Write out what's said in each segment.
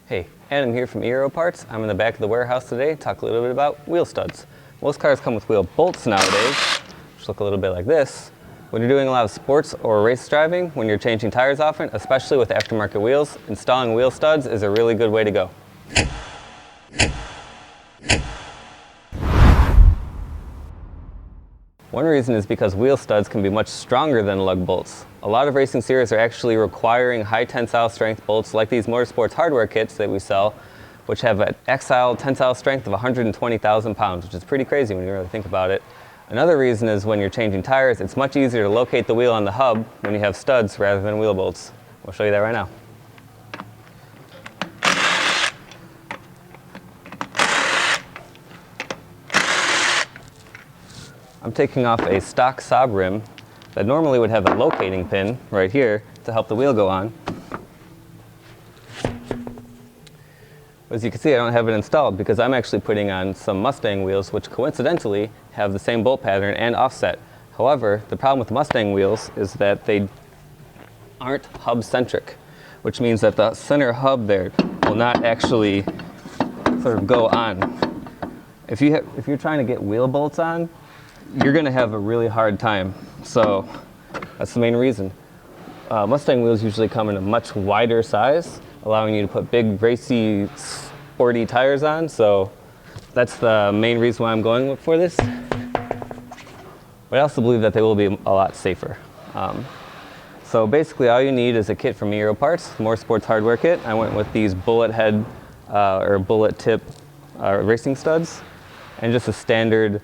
Hey, Adam here from eEuroparts. I'm in the back of the warehouse today to talk a little bit about wheel studs. Most cars come with wheel bolts nowadays, which look a little bit like this. When you're doing a lot of sports or race driving, when you're changing tires often, especially with aftermarket wheels, installing wheel studs is a really good way to go. One reason is because wheel studs can be much stronger than lug bolts. A lot of racing series are actually requiring high tensile strength bolts like these Motorsports hardware kits that we sell, which have an tensile strength of 120,000 pounds, which is pretty crazy when you really think about it. Another reason is when you're changing tires, it's much easier to locate the wheel on the hub when you have studs rather than wheel bolts. We'll show you that right now. I'm taking off a stock Saab rim that normally would have a locating pin right here to help the wheel go on. As you can see, I don't have it installed because I'm actually putting on some Mustang wheels, which coincidentally have the same bolt pattern and offset. However, the problem with Mustang wheels is that they aren't hub-centric, which means that the center hub there will not actually sort of go on. If you're trying to get wheel bolts on, you're going to have a really hard time. So that's the main reason. Mustang wheels usually come in a much wider size, allowing you to put big, racy, sporty tires on. So that's the main reason why I'm going for this. But I also believe that they will be a lot safer. So basically all you need is a kit from eEuroparts, Motorsports hardware kit. I went with these bullet head or bullet tip racing studs and just a standard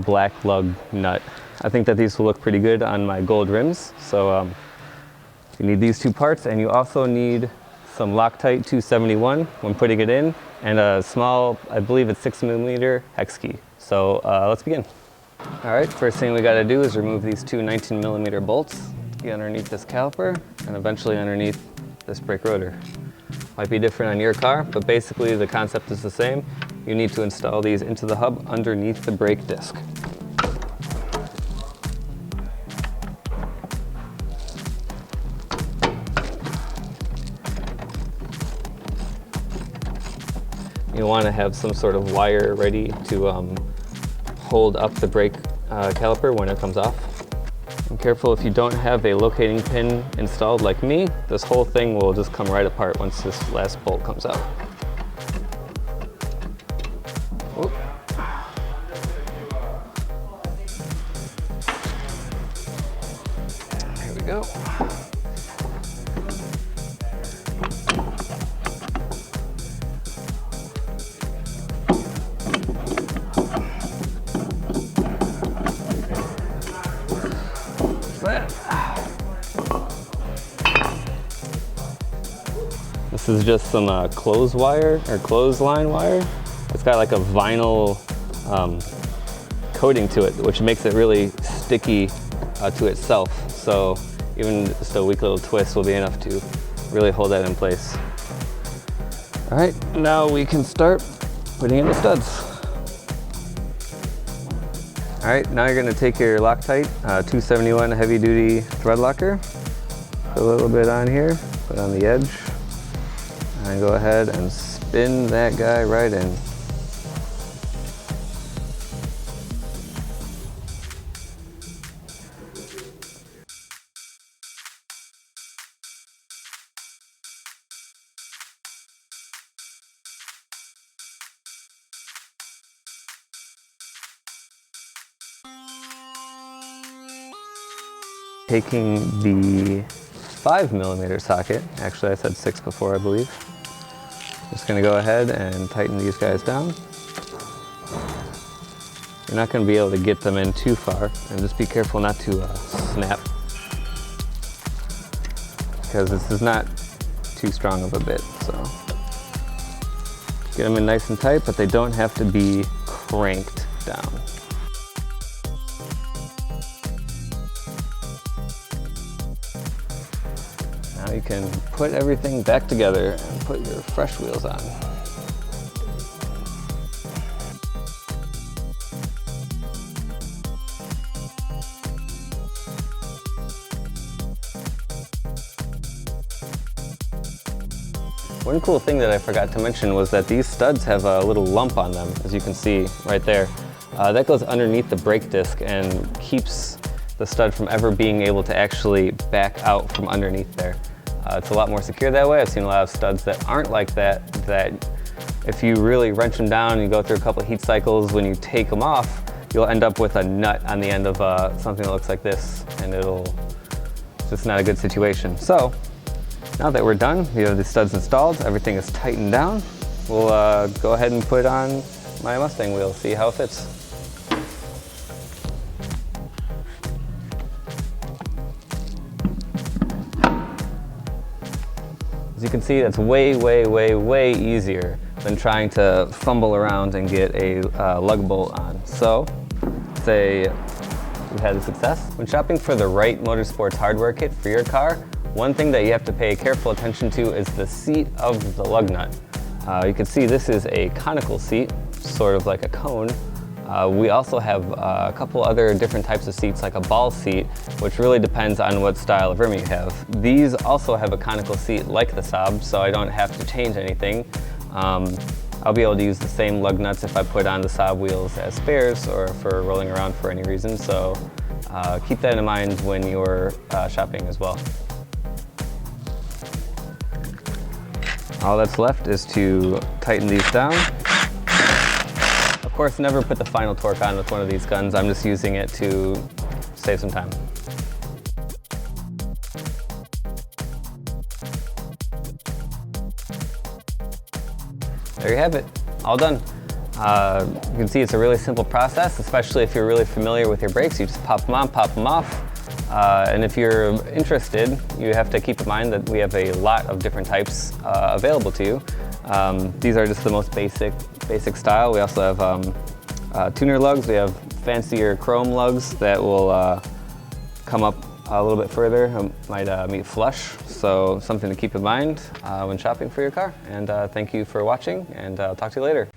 black lug nut. I think that these will look pretty good on my gold rims. So you need these two parts, and you also need some Loctite 271 when putting it in, and a small, I believe it's 6mm hex key. So let's begin. All right, first thing we got to do is remove these two 19mm bolts to get underneath this caliper and eventually underneath this brake rotor. Might be different on your car, but basically the concept is the same. You need to install these into the hub underneath the brake disc. You want to have some sort of wire ready to hold up the brake caliper when it comes off. And careful if you don't have a locating pin installed like me, this whole thing will just come right apart once this last bolt comes out. Oop. Here we go. This is just some clothesline wire. It's got like a vinyl coating to it, which makes it really sticky to itself. So even just a weak little twist will be enough to really hold that in place. All right, now we can start putting in the studs. All right, now you're gonna take your Loctite 271 heavy duty thread locker, put a little bit on here, put on the edge, and go ahead and spin that guy right in. Taking the 5mm socket, actually I said 6 before I believe. Just gonna go ahead and tighten these guys down. You're not gonna be able to get them in too far, and just be careful not to snap, because this is not too strong of a bit. So get them in nice and tight, but they don't have to be cranked down. Now you can put everything back together and put your fresh wheels on. One cool thing that I forgot to mention was that these studs have a little lump on them, as you can see right there. That goes underneath the brake disc and keeps the stud from ever being able to actually back out from underneath there. It's a lot more secure that way. I've seen a lot of studs that aren't like that, that if you really wrench them down and you go through a couple heat cycles, when you take them off, you'll end up with a nut on the end of something that looks like this, and it's just not a good situation. So now that we're done, we have the studs installed, everything is tightened down, we'll go ahead and put on my Mustang wheel, see how it fits. As you can see, that's way, way, way, way easier than trying to fumble around and get a lug bolt on. So, say we had a success. When shopping for the right motorsports hardware kit for your car, one thing that you have to pay careful attention to is the seat of the lug nut. You can see this is a conical seat, sort of like a cone. We also have a couple other different types of seats, like a ball seat, which really depends on what style of rim you have. These also have a conical seat like the Saab, so I don't have to change anything. I'll be able to use the same lug nuts if I put on the Saab wheels as spares or for rolling around for any reason, so keep that in mind when you're shopping as well. All that's left is to tighten these down. Of course, never put the final torque on with one of these guns. I'm just using it to save some time. There you have it, all done. You can see it's a really simple process, especially if you're really familiar with your brakes. You just pop them on, pop them off. And if you're interested, you have to keep in mind that we have a lot of different types available to you. These are just the most basic style. We also have tuner lugs. We have fancier chrome lugs that will come up a little bit further, might meet flush. So something to keep in mind when shopping for your car. And thank you for watching, and I'll talk to you later.